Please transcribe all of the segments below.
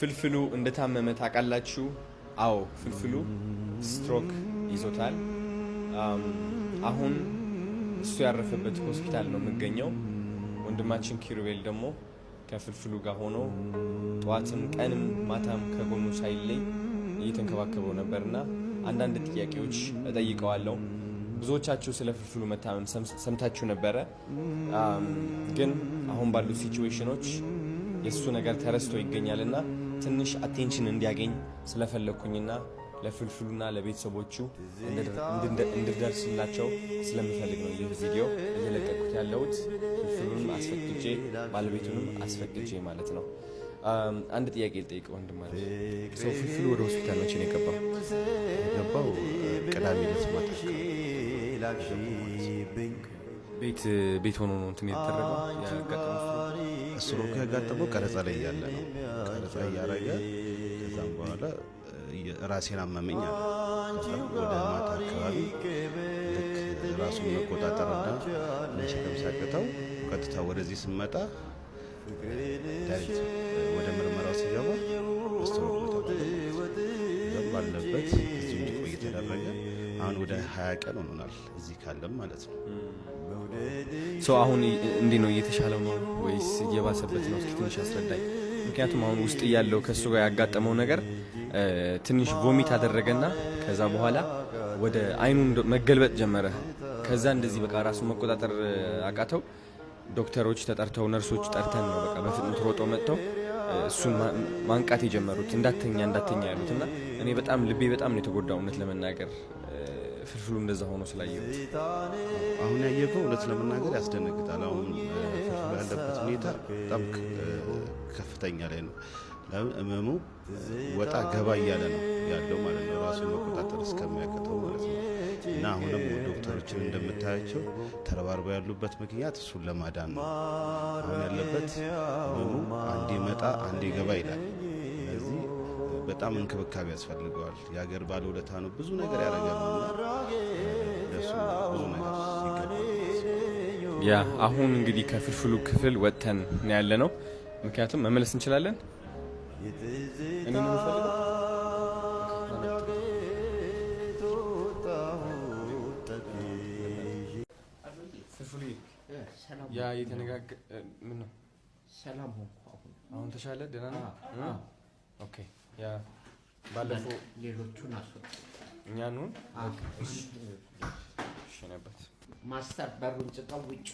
ፍልፍሉ እንደታመመ ታውቃላችሁ? አዎ ፍልፍሉ ስትሮክ ይዞታል። አሁን እሱ ያረፈበት ሆስፒታል ነው የምገኘው። ወንድማችን ኪሩቤል ደግሞ ከፍልፍሉ ጋር ሆኖ ጠዋትም ቀንም ማታም ከጎኑ ሳይለይ እየተንከባከበው ነበርና አንዳንድ ጥያቄዎች እጠይቀዋለሁ። ብዙዎቻችሁ ስለ ፍልፍሉ መታመም ሰምታችሁ ነበረ። ግን አሁን ባሉት ሲቹዌሽኖች የሱ ነገር ተረስቶ ይገኛልና ትንሽ አቴንሽን እንዲያገኝ ስለፈለኩኝና ለፍልፍሉና ለቤተሰቦቹ እንድደርስላቸው ስለምፈልግ ነው ይህ ቪዲዮ እየለቀቁት ያለሁት። ፍልፍሉንም አስፈቅጄ ባለቤቱንም አስፈቅጄ ማለት ነው። አንድ ጥያቄ ልጠይቅ ወንድም ማለት ነው። ፍልፍሉ ወደ ሆስፒታል መቼ ነው የገባው? ቅዳሜ ዕለት ማታ ቤት ሆኖ ነው እንትን የተደረገው። ስትሮክ ያጋጠመው ቀረጻ ላይ እያለ ነው። ቀረጻ እያረገ ከዛም በኋላ ራሴን አመመኝ አለ። ወደ ማታ አካባቢ ልክ ራሱን መቆጣጠርና መሸከም ሲያቅተው ቀጥታ ወደዚህ ስመጣ ዳይሬክት ወደ ምርመራው ሲገባ ስትሮክ ባለበት እዚሁ እንዲቆይ የተደረገ አሁን ወደ 20 ቀን ሆኖናል እዚህ ካለም ማለት ነው። አሁን እንዴት ነው? እየተሻለው ነው ወይስ እየባሰበት ነው? እስኪ ትንሽ አስረዳኝ። ምክንያቱም አሁን ውስጥ ያለው ከሱ ጋር ያጋጠመው ነገር ትንሽ ቮሚት አደረገና ከዛ በኋላ ወደ አይኑ መገልበጥ ጀመረ። ከዛ እንደዚህ በቃ ራሱን መቆጣጠር አቃተው። ዶክተሮች ተጠርተው ነርሶች ጠርተን ነው በቃ በፍጥነት ሮጠው መጥተው እሱን ማንቃት የጀመሩት እንዳተኛ ያሉትና እኔ በጣም ልቤ በጣም ነው የተጎዳው እውነት ለመናገር ፍልፍሉ እንደዛ ሆኖ ስላየሁት። አሁን ያየከው እውነት ለመናገር ያስደነግጣል። አሁን ፍልፍሉ ያለበት ሁኔታ በጣም ከፍተኛ ላይ ነው። ህመሙ ወጣ ገባ እያለ ነው ያለው ማለት ነው፣ ራሱን መቆጣጠር እስከሚያቅተው ማለት ነው። እና አሁንም ዶክተሮችን እንደምታያቸው ተረባርበው ያሉበት ምክንያት እሱን ለማዳን ነው። አሁን ያለበት ህመሙ አንዴ መጣ አንዴ ገባ ይላል። ስለዚህ በጣም እንክብካቤ ያስፈልገዋል። የሀገር ባለውለታ ነው፣ ብዙ ነገር ያደርጋልና ለሱ ብዙ ነገር ይገባል። ያ አሁን እንግዲህ ከፍልፍሉ ክፍል ወጥተን ያለ ነው። ምክንያቱም መመለስ እንችላለን። እኔ ነው የምፈልገው ፍልፍሉ ያ የተነጋገ ምን ነው? ሰላም ሆንኩ። አሁን ተሻለ? ደህና ነው? ኦኬ። ያ ባለፈው ሌሎቹን አስወጣ እኛ ነው ሽነበት ማስተር በሩን ጽጠው ውጭ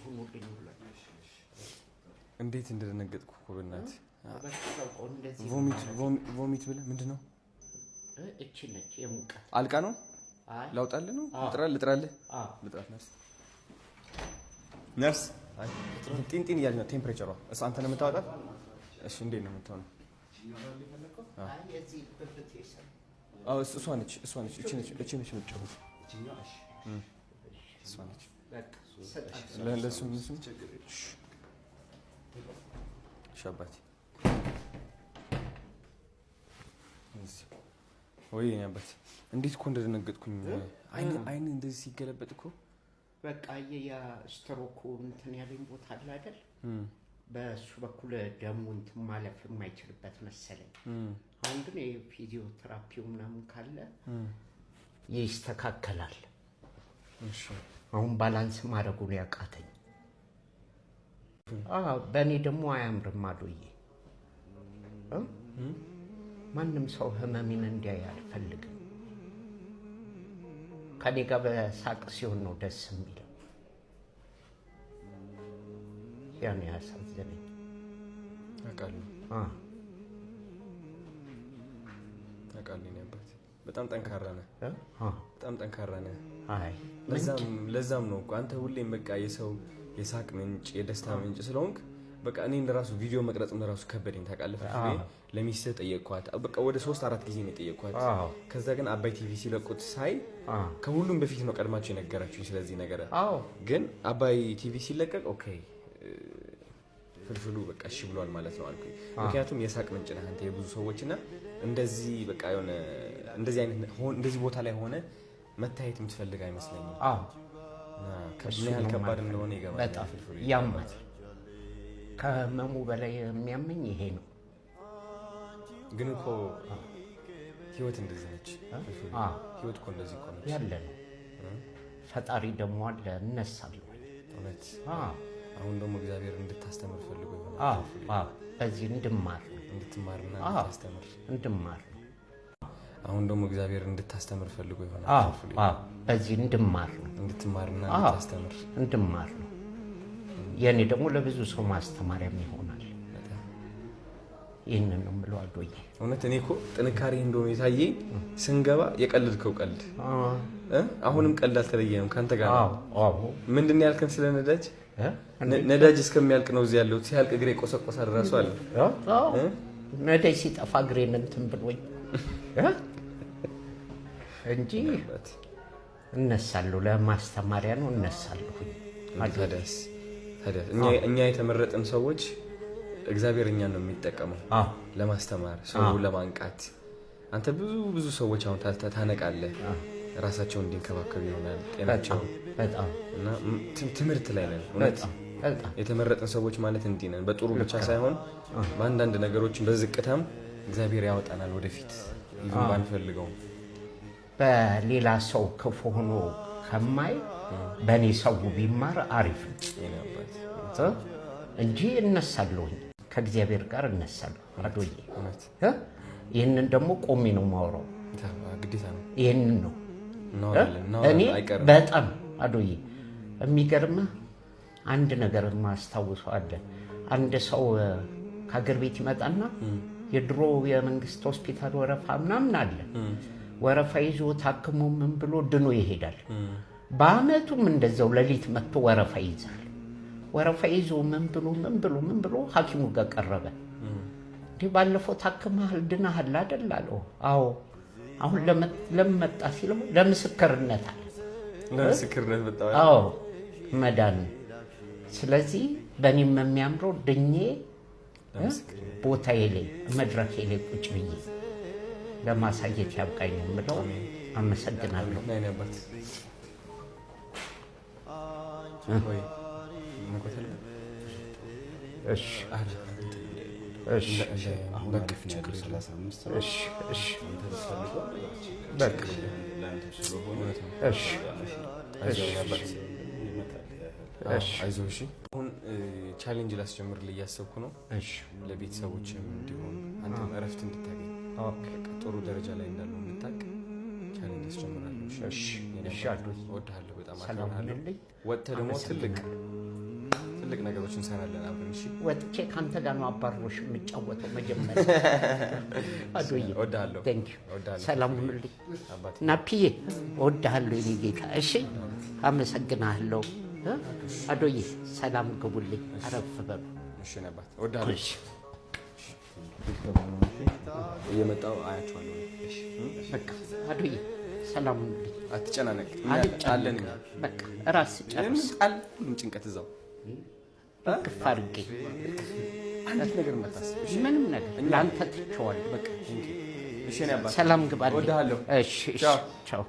ሁኑ ብሏል። እንዴት እንደደነገጥኩ እኮ በእናትህ። ቮሚት ብለህ ምንድን ነው? እቺ ነች የሙቀ አልቃ ነው። ላውጣልህ ነው? ልጥራልህ? ልጥራት ነርስ ጢንጢን እያለች ነው ቴምፕሬቸሯ። እሱ አንተ ነው የምታወጣት? እሺ እንዴት ነው የምትሆነው? እሷ ነች። እቺ ነች የምትጮኸው። እሷ ነች። ለእሱ ሻባቲ ወይ ያበት እንዴት እኮ እንደደነገጥኩኝ። አይን እንደዚህ ሲገለበጥ እኮ በቃ ያ ስትሮክ እንትን ያለኝ ቦታ አለ አይደል? በሱ በኩል ደሙ እንትን ማለፍ የማይችልበት መሰለኝ። አሁን ግን የፊዚዮቴራፒው ምናምን ካለ ይስተካከላል። እሺ አሁን ባላንስ ማድረጉን ያቃተኝ። በእኔ ደግሞ አያምርም አሉዬ። ማንም ሰው ህመሜን እንዲያይ አልፈልግም። ከኔ ጋር በሳቅ ሲሆን ነው ደስ የሚለው። ያን ያሳዘነኝ አውቃለሁ። ነበር። በጣም ጠንካራ ነህ። በጣም ጠንካራ ነህ። አይ ለዛም ነው አንተ ሁሌም በቃ የሰው የሳቅ ምንጭ የደስታ ምንጭ ስለሆንክ በቃ እኔ እንደራሱ ቪዲዮ መቅረጽ እንደራሱ ከበደኝ ታውቃለህ። ለሚስትህ ጠየቅኳት። በቃ ወደ 3-4 ጊዜ ነው የጠየቅኳት። ከዛ ግን አባይ ቲቪ ሲለቁት ሳይ ከሁሉም በፊት ነው ቀድማቸው የነገራችሁኝ ስለዚህ ነገር። ግን አባይ ቲቪ ሲለቀቅ ኦኬ ፍልፍሉ በቃ እሺ ብሏል ማለት ነው አልኩኝ። ምክንያቱም የሳቅ ምንጭ ነህ አንተ የብዙ ሰዎችና እንደዚህ በቃ የሆነ እንደዚህ ቦታ ላይ ሆነ መታየት የምትፈልግ አይመስለኝም። ምን ያህል ከባድ እንደሆነ ይገባል። በጣም ያማል። ከህመሙ በላይ የሚያመኝ ይሄ ነው። ግን እኮ ህይወት እንደዚህ ነች። ህይወት እኮ እንደዚህ እኮ ነች ያለ ነው። ፈጣሪ ደግሞ አለ እነሳለሁ። እውነት አሁን ደግሞ እግዚአብሔር እንድታስተምር ፈልጎ ይሆናል። በዚህ እንድማር ነው። እንድትማርና እንድታስተምር እንድማር ነው። አሁን ደግሞ እግዚአብሔር እንድታስተምር ፈልጎ ይሆናል። በዚህ እንድማር ነው። እንድትማርና እንድታስተምር እንድማር ነው። የኔ ደግሞ ለብዙ ሰው ማስተማሪያም ይሆናል። ይህንን ነው የምለው አዶዬ። እውነት እኔ እኮ ጥንካሬ እንደሆነ የታየኝ ስንገባ የቀልድከው ቀልድ አሁንም ቀልድ አልተለየንም ካንተ ጋር ነው። ምንድን ያልከን ስለ ነዳጅ ነዳጅ እስከሚያልቅ ነው እዚህ ያለው ሲያልቅ እግሬ ቆሰቆሳል ራሱ አለ። ነዳጅ ሲጠፋ እግሬን እንትን ብሎኝ እንጂ እነሳለሁ። ለማስተማሪያ ነው እነሳለሁ። ታዲያስ እኛ የተመረጥን ሰዎች እግዚአብሔር እኛን ነው የሚጠቀመው ለማስተማር ሰው ለማንቃት። አንተ ብዙ ሰዎች አሁን ታነቃለህ፣ ራሳቸውን እንዲንከባከቡ ይሆናል ጤናቸው እና ትምህርት ላይ ነን። እውነት የተመረጥን ሰዎች ማለት እንዲህ ነን። በጥሩ ብቻ ሳይሆን በአንዳንድ ነገሮችን በዝቅታም እግዚአብሔር ያወጣናል ወደፊት ይሁን ባንፈልገው። በሌላ ሰው ክፉ ሆኖ ከማይ በእኔ ሰው ቢማር አሪፍ ነው እንጂ እነሳለሁኝ። ከእግዚአብሔር ጋር እነሳለሁ አዶዬ። ይህንን ደግሞ ቆሜ ነው የማወራው። ግዴታ ነው። ይህንን ነው እኔ በጣም አዶዬ የሚገርምህ አንድ ነገር ማስታውሰው አለ። አንድ ሰው ከሀገር ቤት ይመጣና የድሮ የመንግስት ሆስፒታል ወረፋ ምናምን አለ። ወረፋ ይዞ ታክሞ ምን ብሎ ድኖ ይሄዳል። በአመቱም እንደዛው ሌሊት መጥቶ ወረፋ ይይዛል። ወረፋ ይዞ ምን ብሎ ሐኪሙ ጋር ቀረበ። እንዲህ ባለፈው ታክመሃል ድናሃል አይደል አለው። አዎ። አሁን ለምን መጣ ሲለው ለምስክርነት አለ። ለምስክርነት መጣ። አዎ መዳን። ስለዚህ በእኔም የሚያምረው ድኜ ቦታዬ ላይ መድረኬ ላይ ቁጭ ብዬ ለማሳየት ያብቃኝ ነው የምለው። አመሰግናለሁ። አይዞሽ። አሁን ቻሌንጅ ላስጀምርልህ እያሰብኩ ነው። ለቤተሰቦችም እንዲሆን አንተም እረፍት እንድታገኝ ጥሩ ደረጃ ላይ እንዳለው እንድታውቅ ቻሌንጅ አስጀምራለሁ። እወድሃለሁ፣ በጣም አከብርሃለሁ። ወጥተህ ደግሞ ትልቅ ነገሮች እንሰራለን አብረን። እሺ ወጥቼ ከአንተ ጋር ነው አባሮሽ የምጫወተው መጀመሪያ። አዶዬ እወድሃለሁ። ሰላም ሁኑልኝ ናፒዬ፣ እወድሃለሁ የኔ ጌታ። እሺ አመሰግናለሁ አዶዬ። ሰላም ግቡልኝ፣ አረፍ በሉ። እሺ ነባት፣ እወድሃለሁ። እየመጣሁ አያችኋለሁ። እሺ በቃ አዶዬ ሰላም ሁኑልኝ። አትጨናነቅ፣ አለን። በቃ እራስ ጨርስ። ጭንቀት እዛው ግፍ አድርጌ አንዲት ነገር መታሰብ ምንም ነገር ለአንተ ትቼዋለሁ። በቃ እሺ ነባት፣ ሰላም ግባልኝ። እወድሃለሁ። እሺ ቻው።